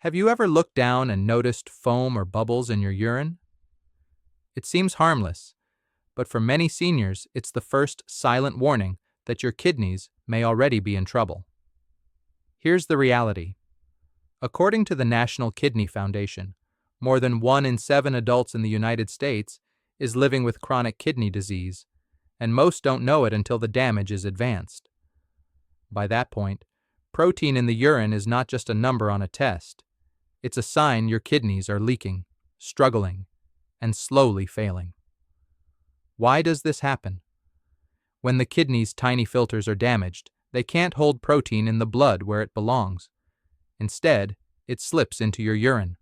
Have you ever looked down and noticed foam or bubbles in your urine? It seems harmless, but for many seniors, it's the first silent warning that your kidneys may already be in trouble. Here's the reality. According to the National Kidney Foundation, more than 1 in 7 adults in the United States is living with chronic kidney disease, and most don't know it until the damage is advanced. By that point, protein in the urine is not just a number on a test. It's a sign your kidneys are leaking, struggling, and slowly failing. Why does this happen? When the kidney's tiny filters are damaged, they can't hold protein in the blood where it belongs. Instead, it slips into your urine.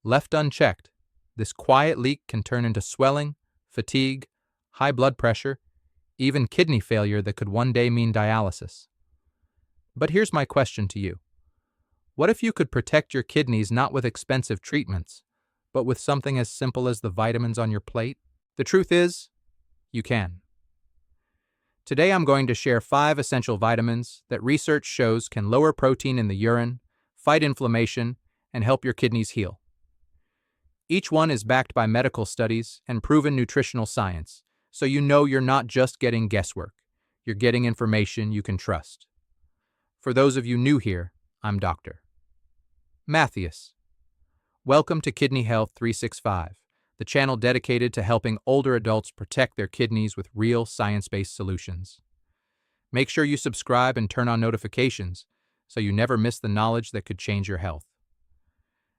Left unchecked, this quiet leak can turn into swelling, fatigue, high blood pressure, even kidney failure that could one day mean dialysis. But here's my question to you. What if you could protect your kidneys not with expensive treatments, but with something as simple as the vitamins on your plate? The truth is, you can. Today I'm going to share 5 essential vitamins that research shows can lower protein in the urine, fight inflammation, and help your kidneys heal. Each one is backed by medical studies and proven nutritional science, so you know you're not just getting guesswork. You're getting information you can trust. For those of you new here, I'm Dr. Mattheus. Welcome to Kidney Health 365, the channel dedicated to helping older adults protect their kidneys with real science-based solutions. Make sure you subscribe and turn on notifications so you never miss the knowledge that could change your health.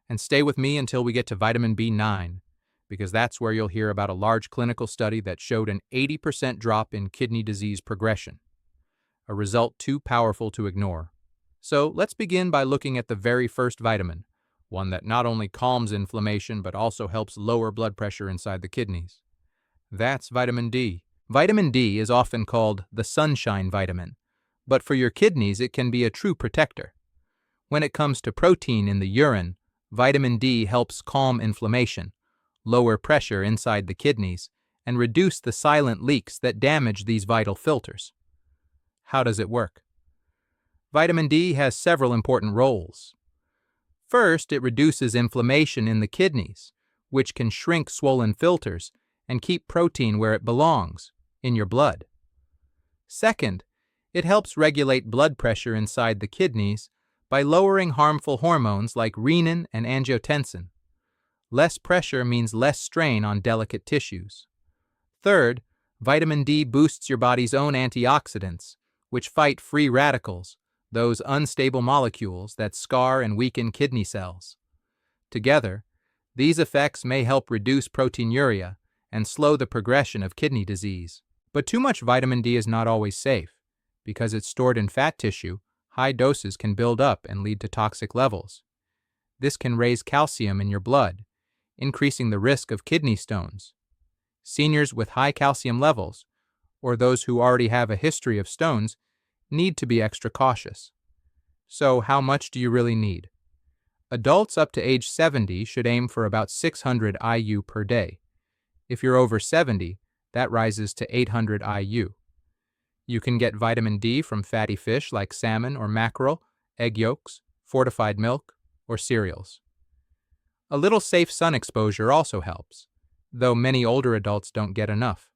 And stay with me until we get to vitamin B9, because that's where you'll hear about a large clinical study that showed an 80% drop in kidney disease progression, a result too powerful to ignore. So let's begin by looking at the very first vitamin, one that not only calms inflammation but also helps lower blood pressure inside the kidneys. That's vitamin D. Vitamin D is often called the sunshine vitamin, but for your kidneys it can be a true protector. When it comes to protein in the urine, vitamin D helps calm inflammation, lower pressure inside the kidneys, and reduce the silent leaks that damage these vital filters. How does it work? Vitamin D has several important roles. First, it reduces inflammation in the kidneys, which can shrink swollen filters and keep protein where it belongs, in your blood. Second, it helps regulate blood pressure inside the kidneys by lowering harmful hormones like renin and angiotensin. Less pressure means less strain on delicate tissues. Third, vitamin D boosts your body's own antioxidants, which fight free radicals, those unstable molecules that scar and weaken kidney cells. Together, these effects may help reduce proteinuria and slow the progression of kidney disease. But too much vitamin D is not always safe. Because it's stored in fat tissue, high doses can build up and lead to toxic levels. This can raise calcium in your blood, increasing the risk of kidney stones. Seniors with high calcium levels, or those who already have a history of stones, need to be extra cautious. So how much do you really need? Adults up to age 70 should aim for about 600 IU per day. If you're over 70, that rises to 800 IU. You can get vitamin D from fatty fish like salmon or mackerel, egg yolks, fortified milk, or cereals. A little safe sun exposure also helps, though many older adults don't get enough.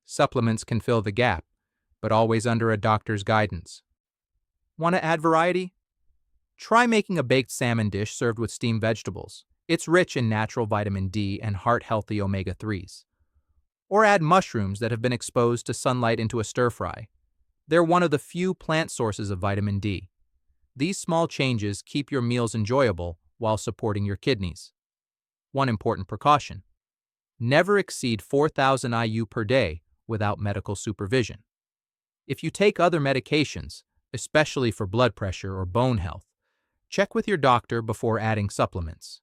Supplements can fill the gap, but always under a doctor's guidance. Want to add variety? Try making a baked salmon dish served with steamed vegetables. It's rich in natural vitamin D and heart-healthy omega-3s. Or add mushrooms that have been exposed to sunlight into a stir-fry. They're one of the few plant sources of vitamin D. These small changes keep your meals enjoyable while supporting your kidneys. One important precaution: never exceed 4,000 IU per day without medical supervision. If you take other medications, especially for blood pressure or bone health, check with your doctor before adding supplements.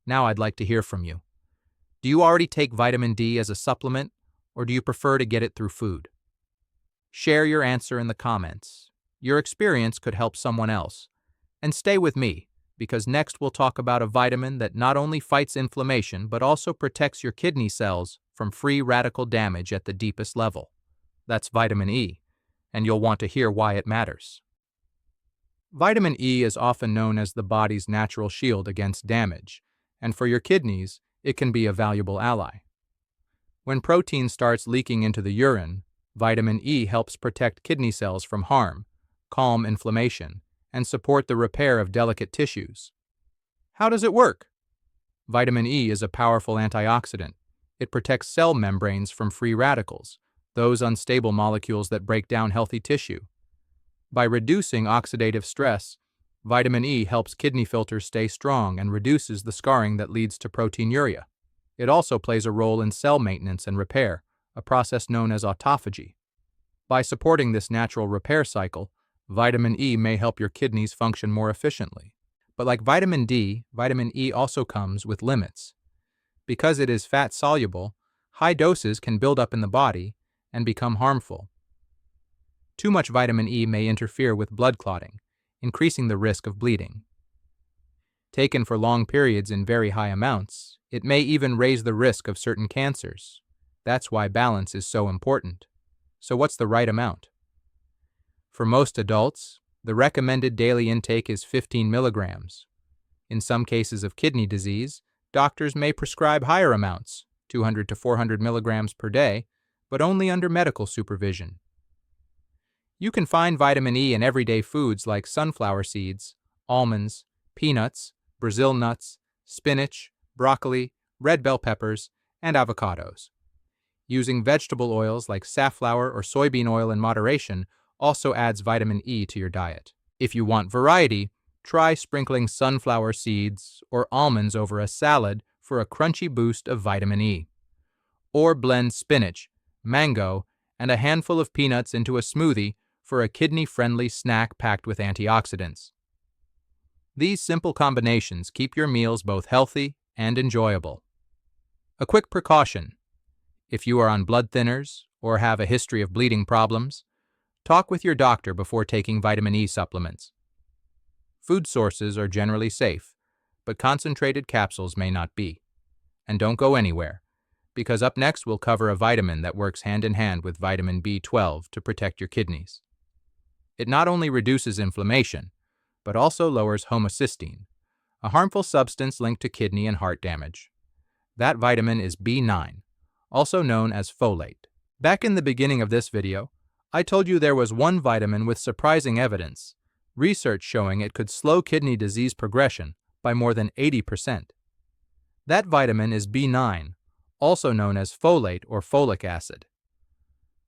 Now I'd like to hear from you. Do you already take vitamin D as a supplement, or do you prefer to get it through food? Share your answer in the comments. Your experience could help someone else. And stay with me, because next we'll talk about a vitamin that not only fights inflammation but also protects your kidney cells from free radical damage at the deepest level. That's vitamin E, and you'll want to hear why it matters. Vitamin E is often known as the body's natural shield against damage, and for your kidneys, it can be a valuable ally. When protein starts leaking into the urine, vitamin E helps protect kidney cells from harm, calm inflammation, and support the repair of delicate tissues. How does it work? Vitamin E is a powerful antioxidant. It protects cell membranes from free radicals, those unstable molecules that break down healthy tissue. By reducing oxidative stress, vitamin E helps kidney filters stay strong and reduces the scarring that leads to proteinuria. It also plays a role in cell maintenance and repair, a process known as autophagy. By supporting this natural repair cycle, vitamin E may help your kidneys function more efficiently. But like vitamin D, vitamin E also comes with limits. Because it is fat-soluble, high doses can build up in the body and become harmful. Too much vitamin E may interfere with blood clotting, increasing the risk of bleeding. Taken for long periods in very high amounts, it may even raise the risk of certain cancers. That's why balance is so important. So what's the right amount? For most adults, the recommended daily intake is 15 milligrams. In some cases of kidney disease, doctors may prescribe higher amounts, 200 to 400 milligrams per day, but only under medical supervision. You can find vitamin E in everyday foods like sunflower seeds, almonds, peanuts, Brazil nuts, spinach, broccoli, red bell peppers, and avocados. Using vegetable oils like safflower or soybean oil in moderation also adds vitamin E to your diet. If you want variety, try sprinkling sunflower seeds or almonds over a salad for a crunchy boost of vitamin E. Or blend spinach, mango, and a handful of peanuts into a smoothie for a kidney-friendly snack packed with antioxidants. These simple combinations keep your meals both healthy and enjoyable. A quick precaution: if you are on blood thinners or have a history of bleeding problems, talk with your doctor before taking vitamin E supplements. Food sources are generally safe, but concentrated capsules may not be. And don't go anywhere, because up next we'll cover a vitamin that works hand in hand with vitamin B12 to protect your kidneys. It not only reduces inflammation, but also lowers homocysteine, a harmful substance linked to kidney and heart damage. That vitamin is B9, also known as folate. Back in the beginning of this video, I told you there was one vitamin with surprising evidence, research showing it could slow kidney disease progression by more than 80%. That vitamin is B9, also known as folate or folic acid.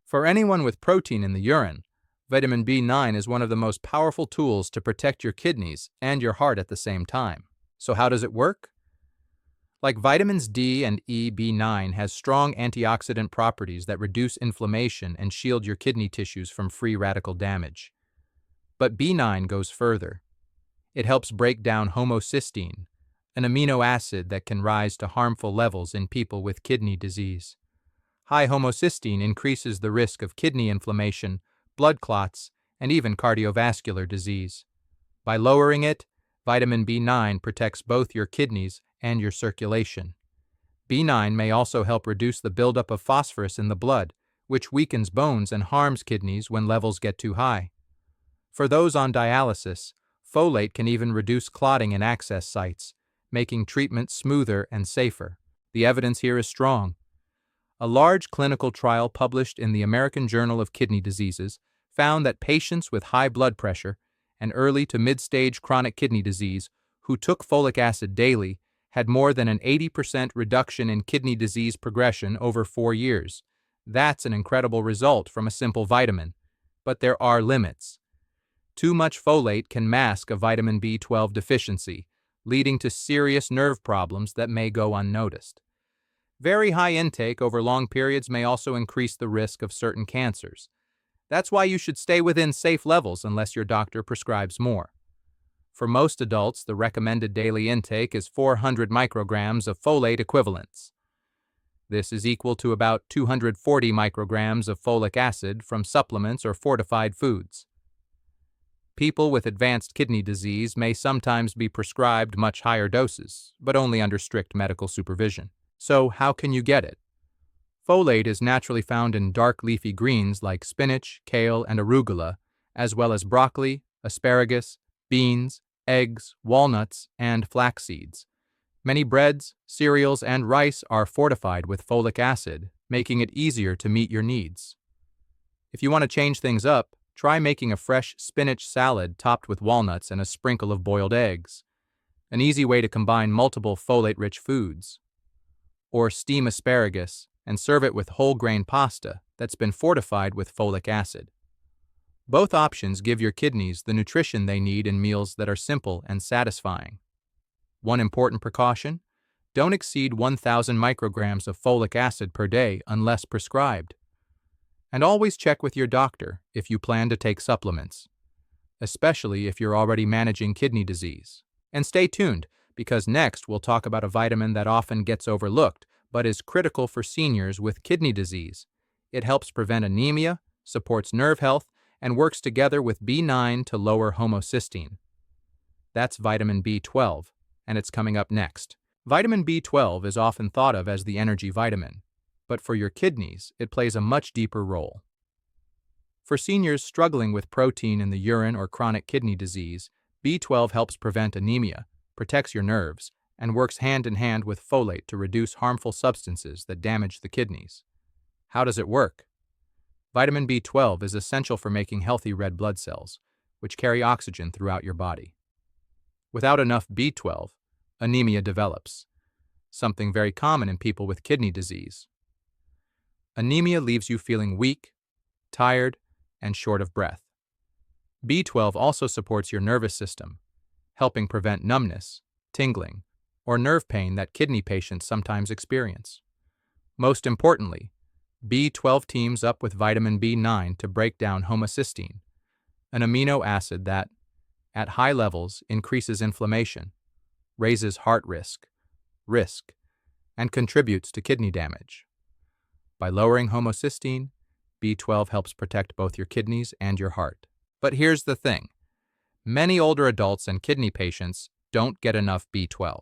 For anyone with protein in the urine, vitamin B9 is one of the most powerful tools to protect your kidneys and your heart at the same time. So how does it work? Like vitamins D and E, B9 has strong antioxidant properties that reduce inflammation and shield your kidney tissues from free radical damage. But B9 goes further. It helps break down homocysteine, an amino acid that can rise to harmful levels in people with kidney disease. High homocysteine increases the risk of kidney inflammation, blood clots, and even cardiovascular disease. By lowering it, vitamin B9 protects both your kidneys and your circulation. B9 may also help reduce the buildup of phosphorus in the blood, which weakens bones and harms kidneys when levels get too high. For those on dialysis, folate can even reduce clotting in access sites, making treatment smoother and safer. The evidence here is strong. A large clinical trial published in the American Journal of Kidney Diseases found that patients with high blood pressure and early to mid-stage chronic kidney disease who took folic acid daily had more than an 80% reduction in kidney disease progression over 4 years. That's an incredible result from a simple vitamin. But there are limits. Too much folate can mask a vitamin B12 deficiency, leading to serious nerve problems that may go unnoticed. Very high intake over long periods may also increase the risk of certain cancers. That's why you should stay within safe levels unless your doctor prescribes more. For most adults, the recommended daily intake is 400 micrograms of folate equivalents. This is equal to about 240 micrograms of folic acid from supplements or fortified foods. People with advanced kidney disease may sometimes be prescribed much higher doses, but only under strict medical supervision. So, how can you get it? Folate is naturally found in dark leafy greens like spinach, kale, and arugula, as well as broccoli, asparagus, beans, eggs, walnuts, and flax seeds. Many breads, cereals, and rice are fortified with folic acid, making it easier to meet your needs. If you want to change things up, try making a fresh spinach salad topped with walnuts and a sprinkle of boiled eggs, an easy way to combine multiple folate-rich foods. Or steam asparagus and serve it with whole grain pasta that's been fortified with folic acid. Both options give your kidneys the nutrition they need in meals that are simple and satisfying. One important precaution: don't exceed 1,000 micrograms of folic acid per day unless prescribed. And always check with your doctor if you plan to take supplements, especially if you're already managing kidney disease. And stay tuned, because next we'll talk about a vitamin that often gets overlooked but is critical for seniors with kidney disease. It helps prevent anemia, supports nerve health, and works together with B9 to lower homocysteine. That's vitamin B12, and it's coming up next. Vitamin B12 is often thought of as the energy vitamin, but for your kidneys, it plays a much deeper role. For seniors struggling with protein in the urine or chronic kidney disease, B12 helps prevent anemia, protects your nerves, and works hand in hand with folate to reduce harmful substances that damage the kidneys. How does it work? Vitamin B12 is essential for making healthy red blood cells, which carry oxygen throughout your body. Without enough B12, anemia develops, something very common in people with kidney disease. Anemia leaves you feeling weak, tired, and short of breath. B12 also supports your nervous system, helping prevent numbness, tingling, or nerve pain that kidney patients sometimes experience. Most importantly, B12 teams up with vitamin B9 to break down homocysteine, an amino acid that, at high levels, increases inflammation, raises heart risk, and contributes to kidney damage. By lowering homocysteine, B12 helps protect both your kidneys and your heart. But here's the thing: many older adults and kidney patients don't get enough B12.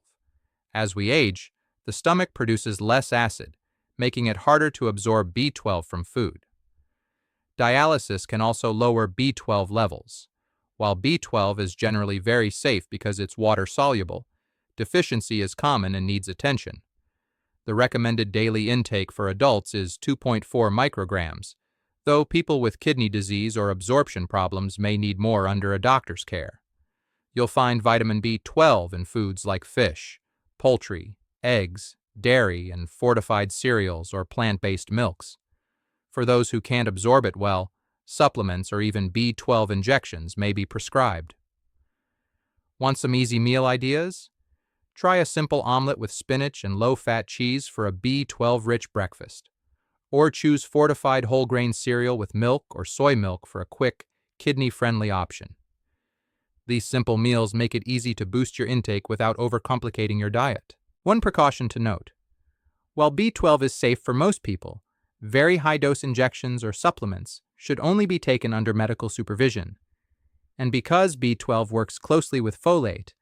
As we age, the stomach produces less acid, making it harder to absorb B12 from food. Dialysis can also lower B12 levels. While B12 is generally very safe because it's water-soluble, deficiency is common and needs attention. The recommended daily intake for adults is 2.4 micrograms, though people with kidney disease or absorption problems may need more under a doctor's care. You'll find vitamin B12 in foods like fish, poultry, eggs, dairy, and fortified cereals or plant-based milks. For those who can't absorb it well, supplements or even B12 injections may be prescribed. Want some easy meal ideas? Try a simple omelet with spinach and low-fat cheese for a B12-rich breakfast. Or choose fortified whole-grain cereal with milk or soy milk for a quick, kidney-friendly option. These simple meals make it easy to boost your intake without overcomplicating your diet. One precaution to note: while B12 is safe for most people, very high-dose injections or supplements should only be taken under medical supervision. And because B12 works closely with folate,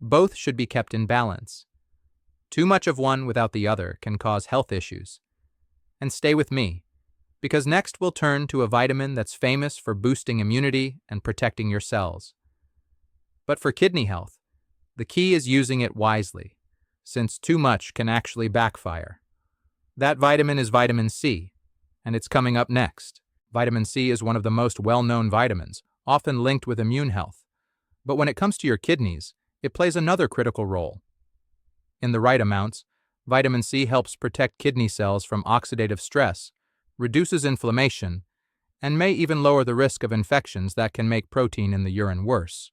both should be kept in balance. Too much of one without the other can cause health issues. And stay with me, because next we'll turn to a vitamin that's famous for boosting immunity and protecting your cells. But for kidney health, the key is using it wisely, since too much can actually backfire. That vitamin is vitamin C, and it's coming up next. Vitamin C is one of the most well-known vitamins, often linked with immune health. But when it comes to your kidneys, it plays another critical role. In the right amounts, vitamin C helps protect kidney cells from oxidative stress, reduces inflammation, and may even lower the risk of infections that can make protein in the urine worse.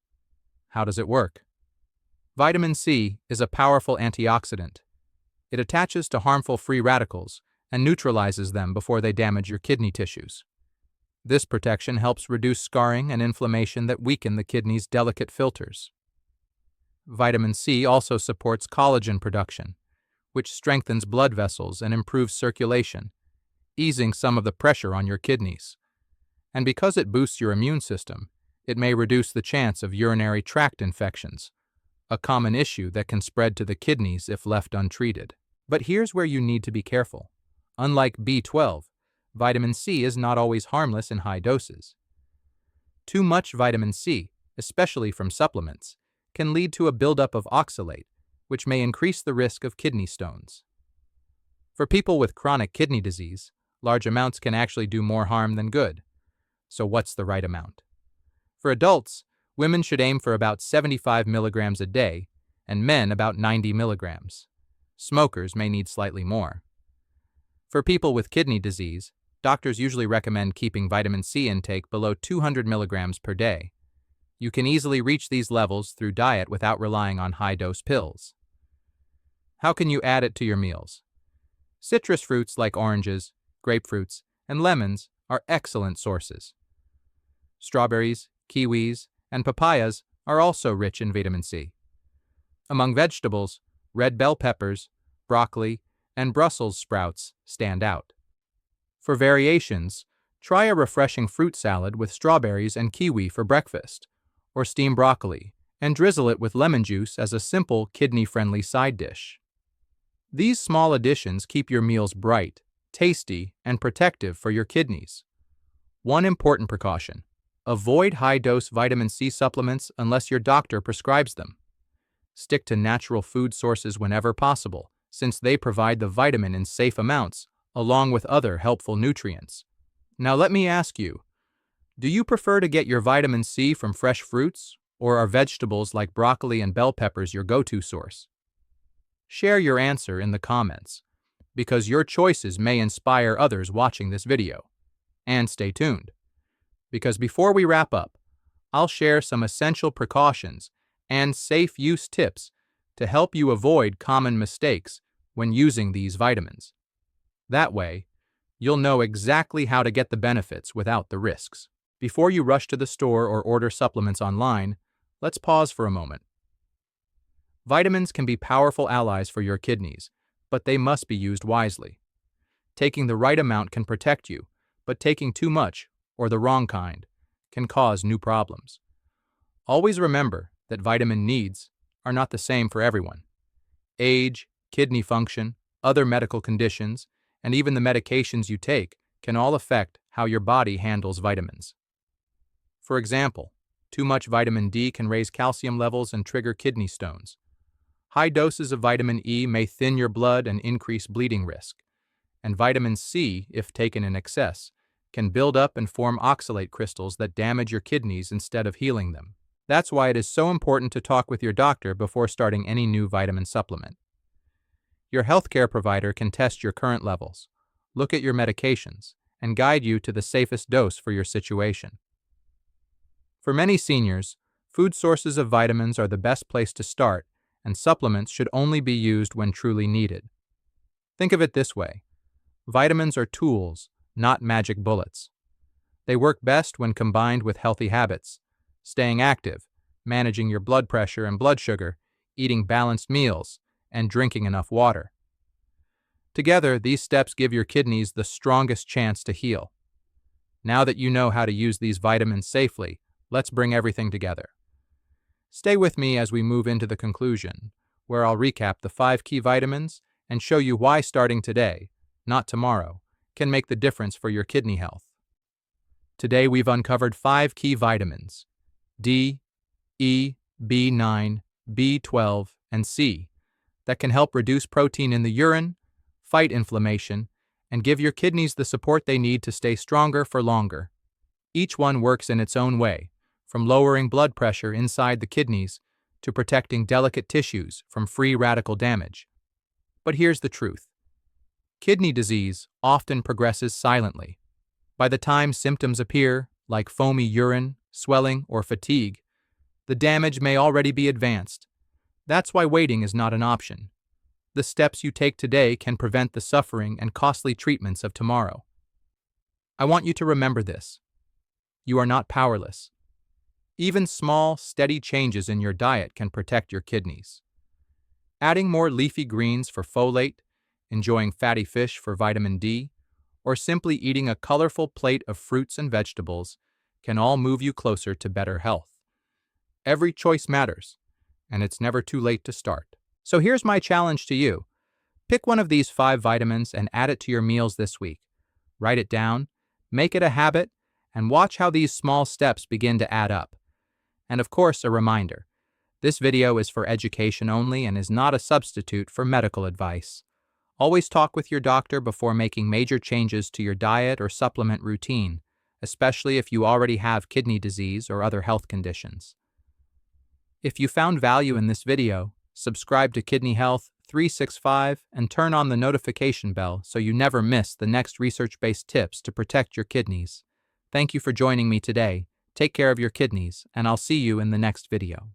How does it work? Vitamin C is a powerful antioxidant. It attaches to harmful free radicals and neutralizes them before they damage your kidney tissues. This protection helps reduce scarring and inflammation that weaken the kidney's delicate filters. Vitamin C also supports collagen production, which strengthens blood vessels and improves circulation, easing some of the pressure on your kidneys. And because it boosts your immune system, it may reduce the chance of urinary tract infections, a common issue that can spread to the kidneys if left untreated. But here's where you need to be careful. Unlike B12, vitamin C is not always harmless in high doses. Too much vitamin C especially from supplements, can lead to a buildup of oxalate, which may increase the risk of kidney stones. For people with chronic kidney disease, large amounts can actually do more harm than good. So what's the right amount? For adults, women should aim for about 75 milligrams a day, and men about 90 milligrams. Smokers may need slightly more. For people with kidney disease, doctors usually recommend keeping vitamin C intake below 200 milligrams per day. You can easily reach these levels through diet without relying on high-dose pills. How can you add it to your meals? Citrus fruits like oranges, grapefruits, and lemons are excellent sources. Strawberries, kiwis, and papayas are also rich in vitamin C. Among vegetables, red bell peppers, broccoli, and Brussels sprouts stand out. For variations, try a refreshing fruit salad with strawberries and kiwi for breakfast, or steam broccoli and drizzle it with lemon juice as a simple kidney-friendly side dish. These small additions keep your meals bright, tasty, and protective for your kidneys. One important precaution: avoid high-dose vitamin C supplements unless your doctor prescribes them. Stick to natural food sources whenever possible, since they provide the vitamin in safe amounts, along with other helpful nutrients. Now let me ask you, do you prefer to get your vitamin C from fresh fruits, or are vegetables like broccoli and bell peppers your go-to source? Share your answer in the comments, because your choices may inspire others watching this video. And stay tuned, because before we wrap up, I'll share some essential precautions and safe use tips to help you avoid common mistakes when using these vitamins. That way, you'll know exactly how to get the benefits without the risks. Before you rush to the store or order supplements online, let's pause for a moment. Vitamins can be powerful allies for your kidneys, but they must be used wisely. Taking the right amount can protect you, but taking too much, or the wrong kind, can cause new problems. Always remember that vitamin needs are not the same for everyone. Age, kidney function, other medical conditions, and even the medications you take can all affect how your body handles vitamins. For example, too much vitamin D can raise calcium levels and trigger kidney stones. High doses of vitamin E may thin your blood and increase bleeding risk. And vitamin C, if taken in excess, can build up and form oxalate crystals that damage your kidneys instead of healing them. That's why it is so important to talk with your doctor before starting any new vitamin supplement. Your healthcare provider can test your current levels, look at your medications, and guide you to the safest dose for your situation. For many seniors, food sources of vitamins are the best place to start, and supplements should only be used when truly needed. Think of it this way: vitamins are tools, not magic bullets. They work best when combined with healthy habits, staying active, managing your blood pressure and blood sugar, eating balanced meals, and drinking enough water. Together, these steps give your kidneys the strongest chance to heal. Now that you know how to use these vitamins safely, let's bring everything together. Stay with me as we move into the conclusion, where I'll recap the 5 key vitamins and show you why starting today, not tomorrow, can make the difference for your kidney health. Today we've uncovered 5 key vitamins: D, E, B9, B12, and C, that can help reduce protein in the urine, fight inflammation, and give your kidneys the support they need to stay stronger for longer. Each one works in its own way, from lowering blood pressure inside the kidneys to protecting delicate tissues from free radical damage. But here's the truth: kidney disease often progresses silently. By the time symptoms appear, like foamy urine, swelling, or fatigue, the damage may already be advanced. That's why waiting is not an option. The steps you take today can prevent the suffering and costly treatments of tomorrow. I want you to remember this: you are not powerless. Even small, steady changes in your diet can protect your kidneys. Adding more leafy greens for folate, enjoying fatty fish for vitamin D, or simply eating a colorful plate of fruits and vegetables can all move you closer to better health. Every choice matters, and it's never too late to start. So here's my challenge to you. Pick one of these 5 vitamins and add it to your meals this week. Write it down, make it a habit, and watch how these small steps begin to add up. And of course, a reminder. This video is for education only and is not a substitute for medical advice. Always talk with your doctor before making major changes to your diet or supplement routine, especially if you already have kidney disease or other health conditions. If you found value in this video, subscribe to Kidney Health 365 and turn on the notification bell so you never miss the next research-based tips to protect your kidneys. Thank you for joining me today. Take care of your kidneys, and I'll see you in the next video.